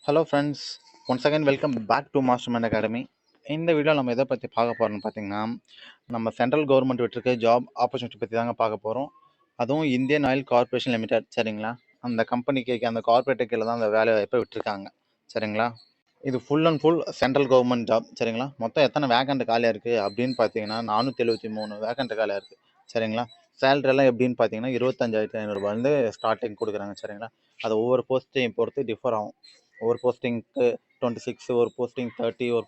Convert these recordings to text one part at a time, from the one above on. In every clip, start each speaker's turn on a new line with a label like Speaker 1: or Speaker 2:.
Speaker 1: Hello friends, once again welcome back to Mastermind academy. இந்த video நம்ம எதை பற்றி பார்க்க போகிறோம்னு பார்த்தீங்கன்னா, நம்ம சென்ட்ரல் கவர்மெண்ட் விட்டுருக்க ஜாப் ஆப்பர்ச்சுனிட்டி பற்றி தாங்க பார்க்க போகிறோம். அதுவும் இந்தியன் ஆயில் கார்பரேஷன் லிமிடெட். சரிங்களா? அந்த கம்பெனிக்கு அந்த கார்பரேட்டு கீழே தான் அந்த வேலை வாய்ப்பை விட்டுருக்காங்க. சரிங்களா? இது full and full central government job. சரிங்களா? மொத்தம் எத்தனை வேக்கண்ட் காலியாக இருக்குது அப்படின்னு பார்த்தீங்கன்னா 473 வேக்கண்ட் காலியாக இருக்குது. சரிங்களா? சேலரி எல்லாம் எப்படின்னு பார்த்தீங்கன்னா 25,500 ஸ்டார்டிங் கொடுக்குறாங்க. சரிங்களா? அது ஒவ்வொரு போஸ்ட்டையும் பொறுத்து டிஃபர் ஆகும். ஒரு போஸ்டிங்க்கு 26, ஒரு போஸ்டிங் 30, ஒரு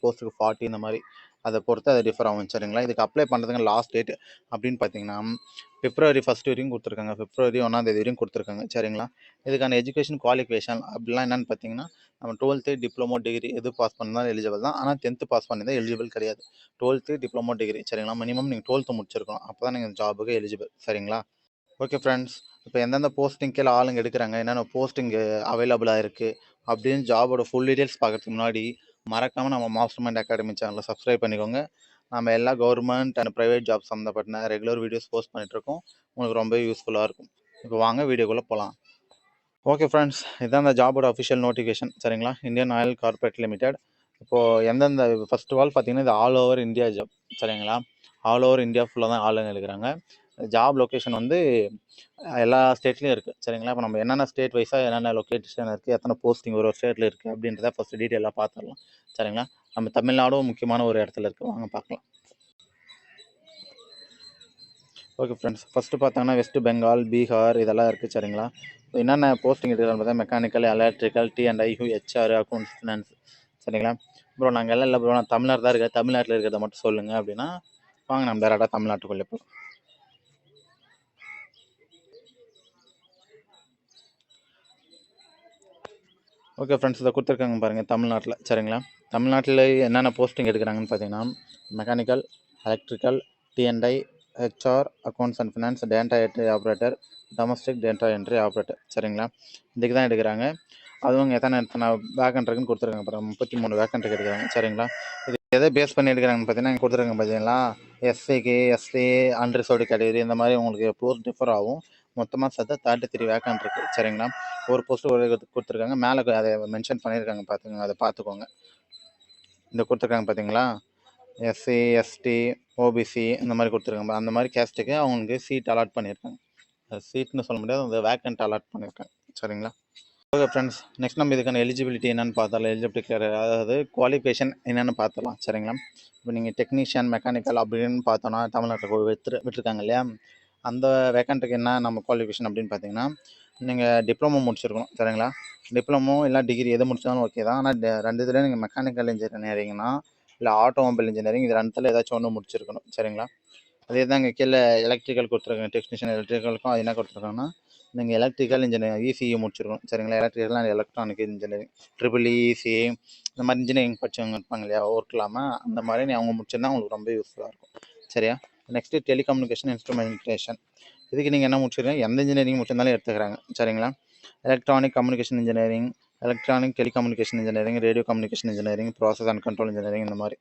Speaker 1: போஸ்ட்டுக்கு 40, இந்த மாதிரி அதை பொறுத்து அது டிஃபர் ஆகும். சரிங்களா? இதுக்கு அப்ளை பண்ணுறதுங்க லாஸ்ட் டேட் அப்படின்னு பார்த்தீங்கன்னா February 1 வரையும் கொடுத்துருக்காங்க. February 1 வரையும் கொடுத்துருக்காங்க. சரிங்களா? இதுக்கான எஜுகேஷன் குவாலிஃபிகேஷன் அப்படிலாம் என்னென்னு பார்த்தீங்கன்னா, நம்ம 12th டிப்ளமோ டிகிரி எது பாஸ் பண்ணாலும் எலிஜிபிள் தான். ஆனால் 10th பாஸ் பண்ணி தான் எலிஜிபிள் கிடையாது. 12th diploma degree. சரிங்களா? மினிமம் நீங்கள் 12th முடிச்சிருக்கணும். அப்போ தான் நீங்கள் ஜாபுக்கு எலிஜிபிள். சரிங்களா? ஓகே ஃப்ரெண்ட்ஸ், இப்போ எந்தெந்த போஸ்டிங் கீழே ஆளுங்க எடுக்கிறாங்க, என்னென்ன போஸ்டிங்கு அவைலபிளாக இருக்குது அப்படின்னு ஜாபோட ஃபுல் டீட்டெயில்ஸ் பார்க்கறதுக்கு முன்னாடி மறக்காமல் நம்ம மாஸ்டர்மைண்ட் அகாடமி சேனலை சப்ஸ்கிரைப் பண்ணிக்கோங்க. நம்ம எல்லா கவர்மெண்ட் அண்ட் ப்ரைவேட் ஜாப் சம்மந்தப்பட்ட ரெகுலர் வீடியோஸ் போஸ்ட் பண்ணிகிட்ருக்கோம். உங்களுக்கு ரொம்ப யூஸ்ஃபுல்லாக இருக்கும். இப்போ வாங்க வீடியோக்குள்ளே போகலாம். ஓகே ஃப்ரெண்ட்ஸ், இதுதான் அந்த ஜாபோட அஃபிஷியல் நோட்டிஃபிகேஷன். சரிங்களா? Indian oil corporate limited. இப்போது எந்தெந்த ஃபர்ஸ்ட் ஆஃப் ஆல் பார்த்தீங்கன்னா இது ஆல் ஓவர் இந்தியா ஜாப். சரிங்களா? ஆல் ஓவர் இந்தியா ஃபுல்லாக தான் ஆளுங்க எடுக்கிறாங்க. ஜாப் லொக்கேஷன் வந்து எல்லா ஸ்டேட்லேயும் இருக்குது. சரிங்களா? இப்போ நம்ம என்னென்ன ஸ்டேட் வைஸாக என்னென்ன லொக்கேஷன் இருக்குது, எத்தனை போஸ்டிங் ஒரு ஸ்டேட்டில் இருக்குது அப்படின்றத ஃபஸ்ட்டு டீட்டெயிலாக பார்த்துடலாம். சரிங்களா? நம்ம தமிழ்நாடும் முக்கியமான ஒரு இடத்துல இருக்குது. வாங்க பார்க்கலாம். ஓகே ஃப்ரெண்ட்ஸ், ஃபஸ்ட்டு பார்த்தோங்கன்னா வெஸ்ட் பெங்கால், பீகார் இதெல்லாம் இருக்குது. சரிங்களா? என்னென்ன போஸ்டிங் எடுக்கிறாங்க பார்த்தா mechanical, electrical, T&I, HR, accounts, finance. சரிங்களா? ப்ரோ நாங்கள் எல்லாம் இல்லை ப்ரோ, நான் தமிழ்நாடு தான் இருக்கேன், தமிழ்நாட்டில் இருக்கிறத மட்டும் சொல்லுங்கள் அப்படின்னா வாங்க நம்ம டேரெக்டாக தமிழ்நாட்டுக்குள்ளே போகலாம். ஓகே ஃப்ரெண்ட்ஸ், இதை கொடுத்துருக்காங்க பாருங்கள் தமிழ்நாட்டில். சரிங்களா? தமிழ்நாட்டில் என்னென்ன போஸ்டிங் எடுக்கிறாங்கன்னு பார்த்தீங்கன்னா mechanical, electrical, T&I, HR, accounts and finance, data entry operator, domestic data entry operator. சரிங்களா? இதுக்கு தான் எடுக்கிறாங்க. அதுவும் எத்தனை வேக்கண்ட் இருக்குன்னு கொடுத்துருக்காங்க பாருங்கள். 33 வேக்கண்ட் எடுக்கிறாங்க. சரிங்களா? இது எதை பேஸ் பண்ணி எடுக்கிறாங்கன்னு பார்த்தீங்கன்னா கொடுத்துருக்காங்க பார்த்தீங்களா, SCக்கு, SC, அன்ரிசர்வ்டு கேட்டகரி இந்த மாதிரி உங்களுக்கு போஸ்ட் டிஃபர் ஆகும். மொத்தமாக சேர்த்து 33 வேக்கண்ட் இருக்குது. சரிங்களா? ஒரு போஸ்ட்டு ஒரு கொடுத்துருக்காங்க. மேலே அதை மென்ஷன் பண்ணியிருக்காங்க, பார்த்துக்கோங்க. அதை பார்த்துக்கோங்க. இந்த கொடுத்துருக்காங்க பார்த்தீங்களா, SC, ST, OBC இந்த மாதிரி கொடுத்துருக்காங்க. அந்த மாதிரி கேஸ்ட்டுக்கு அவங்களுக்கு சீட் அலாட் பண்ணியிருக்காங்க. சீட்னு சொல்ல முடியாது, அந்த வேக்கண்ட் அலாட் பண்ணியிருக்காங்க. சரிங்களா? ஓகே ஃப்ரெண்ட்ஸ், நெக்ஸ்ட் நம்ம இதுக்கான எலிஜிபிலிட்டி என்னென்னு பார்த்தலாம். எலிஜிபிலிட்டி அதாவது குவாலிஃபிகேஷன் என்னென்னு பார்த்தலாம். சரிங்களா? இப்போ நீங்கள் டெக்னீஷியன், மெக்கானிக்கல் அப்படின்னு பார்த்தோன்னா தமிழ்நாட்டில் விட்டுருக்காங்க இல்லையா, அந்த வேக்கண்ட்டுக்கு என்ன நம்ம குவாலிஃபிகேஷன் அப்படின்னு பார்த்தீங்கன்னா நீங்கள் டிப்ளமோ முடிச்சிருக்கணும். சரிங்களா? டிப்ளமோ இல்லை டிகிரி எது முடிச்சாலும் ஓகே தான். ஆனால் ரெண்டு இதில் நீங்கள் மெக்கானிக்கல் இன்ஜினியரிங்னா இல்லை ஆட்டோமொபைல் இன்ஜினியரிங் இது ரெண்டுத்தில் ஏதாச்சும் ஒன்று முடிச்சிருக்கணும். சரிங்களா? அதே தான் இங்கே கீழே எலக்ட்ரிக்கல் கொடுத்துருக்காங்க. டெக்னீஷியன் எலக்ட்ரிக்கலுக்கும் அது என்ன கொடுத்துருக்காங்கன்னா நீங்கள் எலக்ட்ரிக்கல் இன்ஜினியரிங் ECE முடிச்சிருக்கணும். சரிங்களா? Electrical and electronic engineering ECE இந்த மாதிரி இன்ஜினியரிங் படித்தவங்க இருப்பாங்க இல்லையா, ஒர்க் இல்லாமல் அந்த மாதிரி அவங்க முடிச்சிருந்தா உங்களுக்கு ரொம்ப யூஸ்ஃபுல்லாக இருக்கும். சரியா? Next telecommunication instrumentation. இதுக்கு நீங்கள் என்ன முடிச்சிருக்கீங்க, எந்த இன்ஜினியரிங் முடிச்சிருந்தாலும் எடுத்துக்கிறாங்க. சரிங்களா? Electronic communication engineering, electronic telecommunication engineering, radio communication engineering, process and control engineering இந்த மாதிரி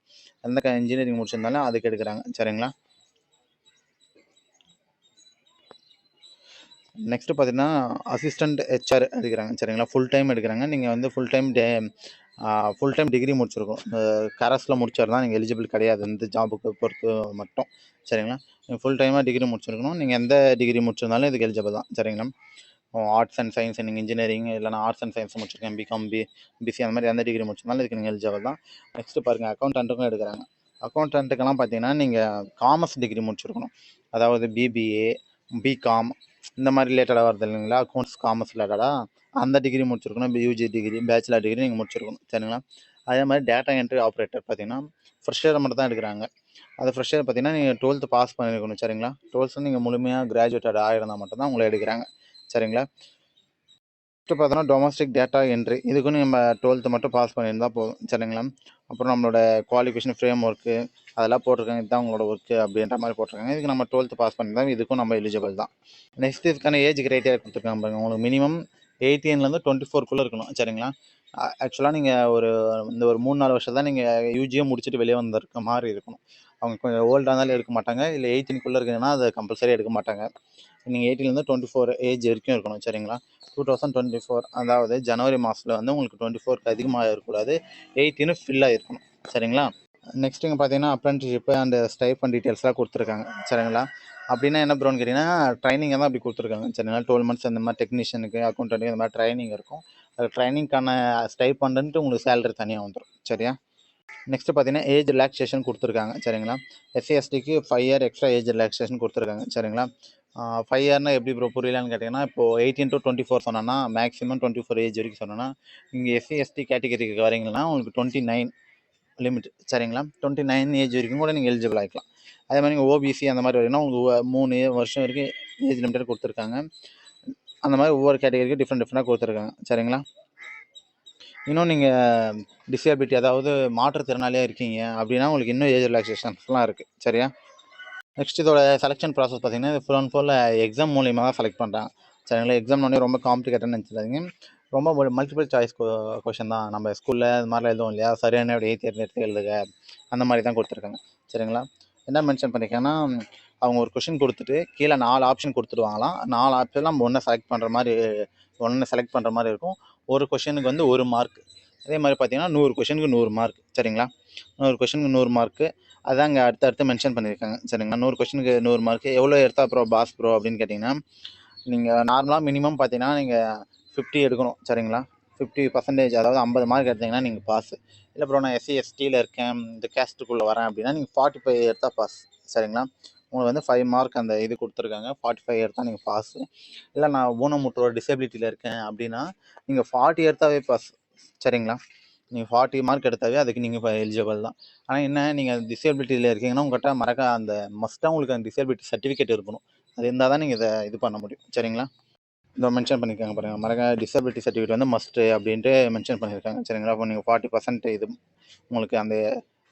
Speaker 1: எந்த இன்ஜினியரிங் முடிச்சிருந்தாலும் அதுக்கு எடுக்கிறாங்க. சரிங்களா? நெக்ஸ்ட்டு பார்த்தீங்கன்னா அசிஸ்டண்ட் HR எடுக்கிறாங்க. சரிங்களா? ஃபுல் டைம் எடுக்கிறாங்க. நீங்கள் வந்து ஃபுல் டைம் டிகிரி முடிச்சிருக்கோம். கரஸில் முடிச்சிருந்தா நீங்கள் எலிஜிபிள் கிடையாது இந்த ஜாபுக்கு பொறுத்து மட்டும். சரிங்களா? நீங்கள் ஃபுல் டைமாக டிகிரி முடிச்சிருக்கணும். நீங்கள் எந்த டிகிரி முடிச்சிருந்தாலும் இதுக்கு எலிஜிபிள் தான். சரிங்களா? ஆர்ட்ஸ் அண்ட் சயின்ஸ், நீங்கள் இன்ஜினியரிங் இல்லைனா ஆர்ட்ஸ் அண்ட் சயின்ஸ் முடிச்சிருக்கேன், பிகாம், BC அந்த மாதிரி எந்த டிகிரி முடிச்சிருந்தாலும் இதுக்கு நீங்கள் எலிஜிபிள் தான். நெக்ஸ்ட்டு பாருங்கள் அக்கௌண்டன்ட்டுக்கும் எடுக்கிறாங்க. அக்கௌண்டன்ட்டுக்கெல்லாம் பார்த்தீங்கன்னா நீங்கள் காமர்ஸ் டிகிரி முடிச்சிருக்கணும். அதாவது BBA, BCom இந்த மாதிரி ரிலேட்டடாக வருது இல்லைங்களா, அக்கௌண்ட்ஸ் காமர்ஸ் ரிலேட்டடாக அந்த டிகிரி முடிச்சிருக்கணும். UG டிகிரி, பேச்சுலர் டிகிரி நீங்கள் முடிச்சிருக்கணும். சரிங்களா? அதே மாதிரி டேட்டா என்ட்ரி ஆப்ரேட்டர் பார்த்தீங்கன்னா ஃப்ரெஷர் மட்டும் தான் எடுக்கிறாங்க. அது ஃப்ரெஷர் பார்த்தீங்கன்னா நீங்கள் 12th பாஸ் பண்ணியிருக்கணும். சரிங்களா? 12th நீங்கள் முழுமையாக கிராஜுவேட்டட் ஆகிருந்தால் மட்டும்தான் உங்களை எடுக்கிறாங்க. சரிங்களா? ஃபஸ்ட்டு பார்த்தோன்னா டொமஸ்டிக் டேட்டா என்ட்ரி, இதுக்கும் நம்ம 12th மட்டும் பாஸ் பண்ணியிருந்தால் போதும். சரிங்களா? அப்புறம் நம்மளோட குவாலிஃபிகேஷன் ஃப்ரேம் ஒர்க்கு அதெல்லாம் போட்டிருக்காங்க. இதுதான் உங்களோட ஒர்க்கு அப்படின்ற மாதிரி போட்டிருக்காங்க. இதுக்கு நம்ம 12th பாஸ் பண்ணியிருந்தால் இதுக்கும் நம்ம எலிஜிபிள் தான். நெக்ஸ்ட் இதுக்கான ஏஜ் கிரைட்டீரியா கொடுத்துருக்காங்க பாருங்க. உங்களுக்கு மினிமம் 18லேருந்து 24க்குள்ளே இருக்கணும். சரிங்களா? ஆக்சுவலாக நீங்கள் ஒரு 3-4 வருஷம் தான் நீங்கள் UGயை முடிச்சுட்டு வெளியே வந்திருக்க மாதிரி இருக்கணும். அவங்க கொஞ்சம் ஓல்டாக இருந்தாலும் எடுக்க மாட்டாங்க. இல்லை 18க்குள்ளே இருக்குதுன்னா அதை கம்பல்சரி எடுக்க மாட்டாங்க. நீங்கள் 18லேருந்து 24 ஏஜ் வரைக்கும் இருக்கணும். சரிங்களா? 2024 அதாவது ஜனவரி மாதத்தில் வந்து உங்களுக்கு 24க்கு அதிகமாக இருக்கக்கூடாது. 18 ஃபில்லாக இருக்கணும். சரிங்களா? நெக்ஸ்ட் இங்கே பார்த்தீங்கன்னா அப்ரெண்டிஸ்ஷிப்பு அண்ட் ஸ்டைஃபண்ட் டீட்டெயில்ஸ்லாம் கொடுத்துருக்காங்க. சரிங்களா? அப்படின்னா என்ன ப்ரோன்னு கேட்டிங்கன்னா ட்ரைனிங்கை தான் அப்படி கொடுத்துருக்காங்க. சரிங்களா? 12 மந்த்ஸ் இந்த மாதிரி டெக்னீஷியனுக்கு அக்கௌண்டன்ட்டுக்கு இந்த மாதிரி ட்ரைனிங் இருக்கும். அது ட்ரைனிங்க்கான ஸ்டைஃபண்டுன்ட்டு உங்களுக்கு சேலரி தனியாக வந்துடும். சரியா? நெக்ஸ்ட்டு பார்த்தீங்கன்னா ஏஜ் ரிலாக்ஸேஷன் கொடுத்துருக்காங்க. சரிங்களா? எஸ்சி எஸ்டிக்கு 5 இயர் எக்ஸ்ட்ரா ஏஜ் ரிலாக்ஸேஷன் கொடுத்துருக்காங்க. சரிங்களா? 5 இயர்னா எப்படி ப்ரோ புரியலான்னு கேட்டிங்கன்னா, இப்போது 18 to 24 சொன்னோன்னா மேக்ஸிமம் 24 ஏஜ் வரைக்கும் சொன்னோன்னா, நீங்கள் எஸ்சி எஸ்டி கேட்டகரிக்கு வரீங்கன்னா உங்களுக்கு 29 லிமிட். சரிங்களா? 29 ஏஜ் வரைக்கும் கூட நீங்கள் எலிஜிபிள் ஆகிக்கலாம். அதே மாதிரி நீங்கள் ஓபிசி அந்த மாதிரி வரீங்கன்னா உங்களுக்கு 3 வருஷம் வரைக்கும் ஏஜ் லிமிட்டட் கொடுத்துருக்காங்க. அந்த மாதிரி ஒவ்வொரு கேட்டகரிக்கும் டிஃப்ரெண்ட்டாக கொடுத்துருக்காங்க. சரிங்களா? இன்னும் நீங்கள் டிசேபிலிட்டி அதாவது மாற்றுத்திறனாளியாக இருக்கீங்க அப்படின்னா உங்களுக்கு இன்னும் ஏஜ் ரிலாக்ஸேஷன்ஸ்லாம் இருக்குது. சரியா? நெக்ஸ்ட் இதோட செலெக்ஷன் ப்ராசஸ் பார்த்தீங்கன்னா இது ஃபுல் அண்ட் ஃபுல் எக்ஸாம் மூலியமாக தான் செலக்ட் பண்ணுறாங்க. சரிங்களா? எக்ஸாம்னே ரொம்ப காம்ப்ளிகேட்டட்னு நினச்சிடாதீங்க. ரொம்ப மல்டிபிள் சாய்ஸ் கொஷின் தான். நம்ம ஸ்கூலில் இது மாதிரிலாம் எழுதுவோம் இல்லையா, சரியான விடையை தேர்ந்தெடுத்து எழுதுக அந்த மாதிரி தான் கொடுத்துருக்காங்க. சரிங்களா? என்ன மென்ஷன் பண்ணியிருக்கேன்னா அவங்க ஒரு கொஷின் கொடுத்துட்டு கீழே 4 ஆப்ஷன் கொடுத்துடுவாங்களாம். 4 ஆப்ஷன் நம்ம ஒன்று செலக்ட் பண்ணுற மாதிரி இருக்கும். ஒரு கொஷனுக்கு வந்து 1 மார்க். அதே மாதிரி பார்த்தீங்கன்னா 100 கொஷனுக்கு 100 மார்க். சரிங்களா? 100 கொஷனுக்கு 100 மார்க்கு. அதாங்க அடுத்து மென்ஷன் பண்ணியிருக்காங்க. சரிங்களா? 100 கொஷனுக்கு 100 மார்க்கு. எவ்வளோ எடுத்தா ப்ரோ பாஸ் ப்ரோ அப்படின்னு கேட்டிங்கன்னா, நீங்கள் நார்மலாக மினிமம் பார்த்தீங்கன்னா நீங்கள் 50 எடுக்கணும். சரிங்களா? 50% அதாவது 50 மார்க் எடுத்தீங்கன்னா நீங்கள் பாஸ். இல்லை ப்ரோ நான் எஸ்சி எஸ்டியில் இருக்கேன், இந்த கேஸ்ட்டுக்குள்ளே வரேன் அப்படின்னா நீங்கள் 45 எடுத்தால் பாஸ். சரிங்களா? உங்களுக்கு வந்து 5 மார்க் அந்த இது கொடுத்துருக்காங்க. 45 எடுத்தால் நீங்கள் பாஸ். இல்லை நான் ஊனமுற்றோர் டிசபிலிட்டியில் இருக்கேன் அப்படின்னா நீங்கள் 40 எடுத்தாவே பாஸ். சரிங்களா? நீங்கள் 40 மார்க் எடுத்தாவே அதுக்கு நீங்கள் இப்போ எலிஜிபிள் தான். ஆனால் என்ன நீங்கள் டிசேபிலிட்டியில் இருக்கீங்கன்னா உங்கள்கிட்ட அந்த மஸ்ட்டாக உங்களுக்கு அந்த டிசேபிலிட்டி சர்டிஃபிகேட் இருக்கணும். அது இருந்தால் தான் நீங்கள் இதை இது பண்ண முடியும். சரிங்களா? இந்த மென்ஷன் பண்ணியிருக்காங்க பாருங்கள், டிசபிலிட்டி சர்டிஃபிகேட் வந்து மஸ்ட்டு அப்படின்ட்டு மென்ஷன் பண்ணியிருக்காங்க. சரிங்களா? அப்போ நீங்கள் 40% இது உங்களுக்கு அந்த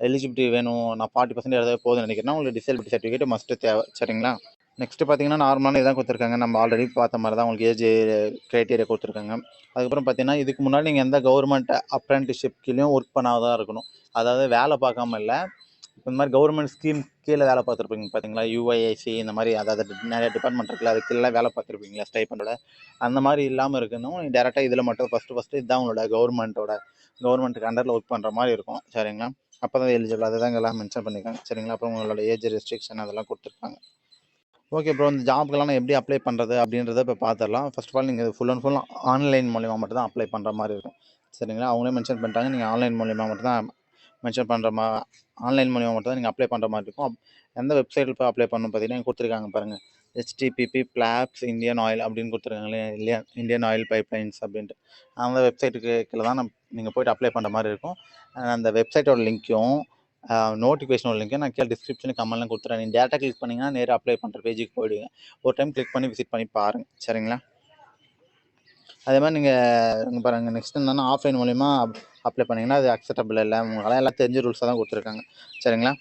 Speaker 1: எலிஜிபிலிட்டி வேணும், நான் 40% எடுத்தாவே போதும்னு நினைக்கிறேன்னா உங்களுக்கு டிசபிலிட்டி சர்டிஃபிகேட் மஸ்ட்டு தேவை. சரிங்களா? நெக்ஸ்ட்டு பார்த்தீங்கன்னா நார்மலான இதான் கொடுத்துருக்காங்க. நம்ம ஆல்ரெடி பார்த்த மாதிரி தான் உங்களுக்கு ஏஜ் க்ரைட்டீரியா கொடுத்துருக்காங்க. அதுக்கப்புறம் பார்த்தீங்கன்னா இதுக்கு முன்னாடி நீங்கள் எந்த கவர்மெண்ட் அப்ரெண்டிஸ்ஷிப் கீழேயும் ஒர்க் பண்ணாதான் இருக்கணும். அதாவது வேலை பார்க்காம இல்லை, இந்த மாதிரி கவர்மெண்ட் ஸ்கீம் கீழே வேலை பார்த்துருப்பீங்க பார்த்தீங்களா, யூஐஐசி இந்த மாதிரி அதாவது நிறைய டிபார்ட்மெண்ட் இருக்குல்ல, அது கீழே வேலை பார்த்துருப்பீங்களா ஸ்டைபண்டோட. அந்த மாதிரி இல்லாமல் இருக்கணும். நீங்கள் டேரெக்டாக இதில் மட்டும் ஃபஸ்ட்டு இதுதான் உங்களோட கவர்மெண்ட்டுக்கு அண்டரில் ஒர்க் பண்ணுற மாதிரி இருக்கும். சரிங்களா? அப்போ தான் எலிஜிபிள். அதை தான் எல்லாம் மென்ஷன் பண்ணியிருக்காங்க. சரிங்களா? அப்புறம் உங்களோட ஏஜ் ரெஸ்ட்ரிக்ஷன் அதெல்லாம் கொடுத்துருக்காங்க. ஓகே ப்ரோ, இந்த ஜாப்க்கெல்லாம் நான் எப்படி அப்ளை பண்ணுறது அப்படின்றத இப்போ பார்த்துடலாம். ஃபர்ஸ்ட் ஆஃப் ஆல் நீங்கள் ஃபுல் அண்ட் ஃபுல் ஆன்லைன் மூலிமா மட்டும் தான் அப்ளை பண்ணுற மாதிரி இருக்கும். சரிங்களா? அவங்களே மென்ஷன் பண்ணிட்டாங்க, நீங்கள் ஆன்லைன் மூலிமா மட்டும் தான் ஆன்லைன் மூலிமா மட்டும் தான் நீங்கள் அப்ளை பண்ணுற மாதிரி இருக்கும். எந்த வெப்சைட்டில் போய் அப்ளை பண்ணணும் பார்த்தீங்கன்னா கொடுத்துருக்காங்க பாருங்கள், http:// இந்தியன் ஆயில் அப்படின்னு கொடுத்துருக்காங்க இல்லையா, இந்தியன் ஆயில் பைப்லைன்ஸ் அப்படின்ட்டு. அந்த வெப்சைட்டுக்கு கீழே தான் நீங்கள் போய்ட்டு அப்ளை பண்ணுற மாதிரி இருக்கும். அந்த வெப்சைட்டோட லிங்க்கும் நோட்டிஃபிகேஷனோட லிங்க்கை நான் கீழே டிஸ்கிரிப்ஷன் கமெண்ட்லாம் கொடுத்துறேன். நீங்கள் டேரெக்டாக கிளிக் பண்ணிங்கன்னா நேராக அப்ளை பண்ணுற பேஜுக்கு போயிடுங்க. ஒரு டைம் கிளிக் பண்ணி விசிட் பண்ணி பாருங்கள். சரிங்களா? அதே மாதிரி நீங்கள் இங்கே பாருங்கள், நெக்ஸ்ட் என்னென்னா ஆஃப்லைன் மூலிமா அப்ளை பண்ணிங்கன்னா அது அக்செப்டபிள் இல்லை. உங்களால் எல்லாம் தெரிஞ்ச ரூல்ஸாக தான் கொடுத்துருக்காங்க. சரிங்களா?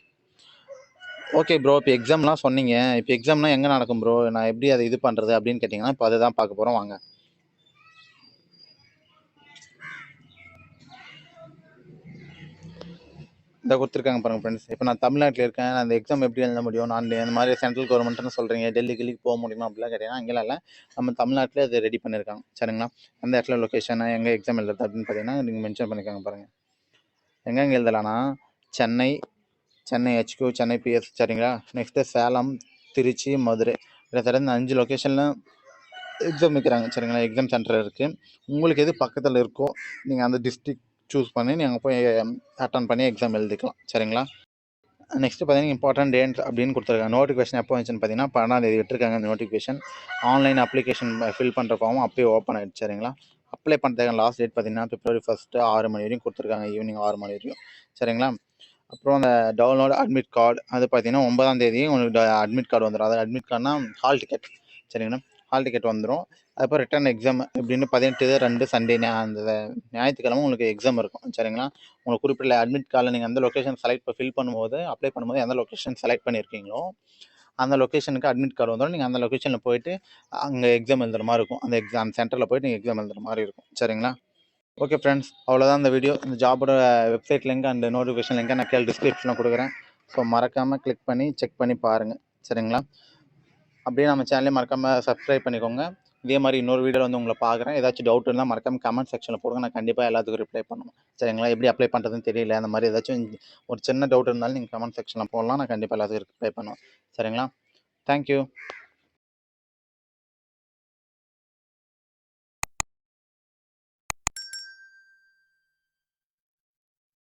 Speaker 1: ஓகே ப்ரோ, இப்போ எக்ஸாம்லாம் சொன்னீங்க. இப்போ எக்ஸாம்லாம் எங்கே நடக்கும் ப்ரோ, நான் எப்படி அதை இது பண்ணுறது அப்படின்னு கேட்டிங்கன்னா இப்போ அதை தான் பார்க்க போகிறோம். வாங்க. இதை கொடுத்துருக்காங்க பாருங்கள் ஃப்ரெண்ட்ஸ். இப்போ நான் தமிழ்நாட்டில் இருக்கேன், நான் அந்த எக்ஸாம் எப்படி எழுத முடியும், நான் இந்த மாதிரி சென்ட்ரல் கவர்மெண்ட்னு சொல்கிறீங்க, டெல்லிக்கு போக முடியுமா அப்படிலாம் கேட்டிங்கன்னா அங்கெல்லாம் இல்லை, நம்ம தமிழ்நாட்டில் அது ரெடி பண்ணியிருக்காங்க. சரிங்களா? எந்த இடத்துல லொக்கேஷன் எங்கே எக்ஸாம் எழுதுறது அப்படின்னு பார்த்தீங்கன்னா நீங்கள் மென்ஷன் பண்ணியிருக்காங்க பாருங்கள். எங்கெங்கே எழுதலான்னா சென்னை HQ, சென்னை PS. சரிங்களா? நெக்ஸ்ட்டு சேலம், திருச்சி, மதுரை, கிட்டத்தட்ட இந்த 5 லொக்கேஷனில் எக்ஸாம் வைக்கிறாங்க. சரிங்களா? எக்ஸாம் சென்டர் இருக்குது. உங்களுக்கு எது பக்கத்தில் இருக்கோ நீங்கள் அந்த டிஸ்ட்ரிக்ட் சூஸ் பண்ணி நீங்கள் போய் அட்டன் பண்ணி எக்ஸாம் எழுதிக்கலாம். சரிங்களா? நெக்ஸ்ட்டு பார்த்தீங்கன்னா இம்பார்ட்டன்ட் டேட் அப்படின்னு கொடுத்துருக்காங்க. நோட்டிஃபிகேஷன் எப்போ வந்துச்சுன்னு பார்த்தீங்கன்னா 12ஆம் தேதி விட்டுருக்காங்க. அந்த நோட்டிஃபிகேஷன் ஆன்லைன் அப்ளிகேஷன் ஃபில் பண்ணுற ஃபார்மும் அப்போயே ஓப்பன் ஆகிடுச்சு. சரிங்களா? அப்ளை பண்ணுறதுக்கான லாஸ்ட் டேட் பார்த்தீங்கன்னா February 1 6 மணி வரையும் கொடுத்துருக்காங்க, ஈவினிங் 6 மணி வரையும். சரிங்களா? அப்புறம் அந்த டவுன்லோட் அட்மிட் கார்டு அது பார்த்தீங்கன்னா 9ஆம் தேதி உங்களுக்கு அட்மிட் கார்டு வந்துடும். அது அட்மிட் கார்டுனா ஹால் டிக்கெட். சரிங்களா? ஹால் டிக்கெட் வந்துடும். அதுக்கப்புறம் ரிட்டன் எக்ஸாம் எப்படின்னு 18/2 சண்டே அந்த ஞாயிற்றுக்கிழமை உங்களுக்கு எக்ஸாம் இருக்கும். சரிங்களா? உங்களுக்கு குறிப்பிட்ட அட்மிட் கார்டில் நீங்கள் எந்த லொக்கேஷன் ஃபில் பண்ணும்போது அப்ளை பண்ணும்போது எந்த லொக்கேஷன் செலக்ட் பண்ணியிருக்கீங்களோ அந்த லொக்கேஷனுக்கு அட்மிட் கார்டு வந்துடும். நீங்கள் அந்த லொக்கேஷனில் போயிட்டு அங்கே எக்ஸாம் எழுதுகிற மாதிரி இருக்கும். அந்த எக்ஸாம் சென்டரில் போய்ட்டு நீங்கள் எக்ஸாம் எழுதுகிற மாதிரி இருக்கும். சரிங்களா? ஓகே ஃப்ரெண்ட்ஸ், அவ்வளோதான் இந்த வீடியோ. இந்த ஜாபோட வெப்சைட் லிங்க் அண்ட் நோட்டிஃபிகேஷன் லிங்க்கை நான் கீழே டிஸ்கிரிப்ஷனில் கொடுக்குறேன். ஸோ மறக்காமல் கிளிக் பண்ணி செக் பண்ணி பாருங்கள். சரிங்களா? அப்படியே நம்ம சேனலையும் மறக்காமல் சப்ஸ்கிரைப் பண்ணிக்கோங்க. இதே மாதிரி இன்னொரு வீடியோவில் வந்து உங்களை பார்க்குறேன். ஏதாச்சும் டவுட் இருந்தால் மறக்காமல் கமெண்ட் செக்ஷனில் போடுங்க. நான் கண்டிப்பாக எல்லாத்துக்கும் ரிப்ளை பண்ணுவேன். சரிங்களா? எப்படி அப்ளை பண்ணுறதுன்னு தெரியல, அந்த மாதிரி ஏதாச்சும் ஒரு சின்ன டவுட் இருந்தாலும் நீங்கள் கமெண்ட் செக்ஷனில் போடலாம். நான் கண்டிப்பாக எல்லாத்துக்கும் ரிப்ளை பண்ணுவேன். சரிங்களா? தேங்க்யூ.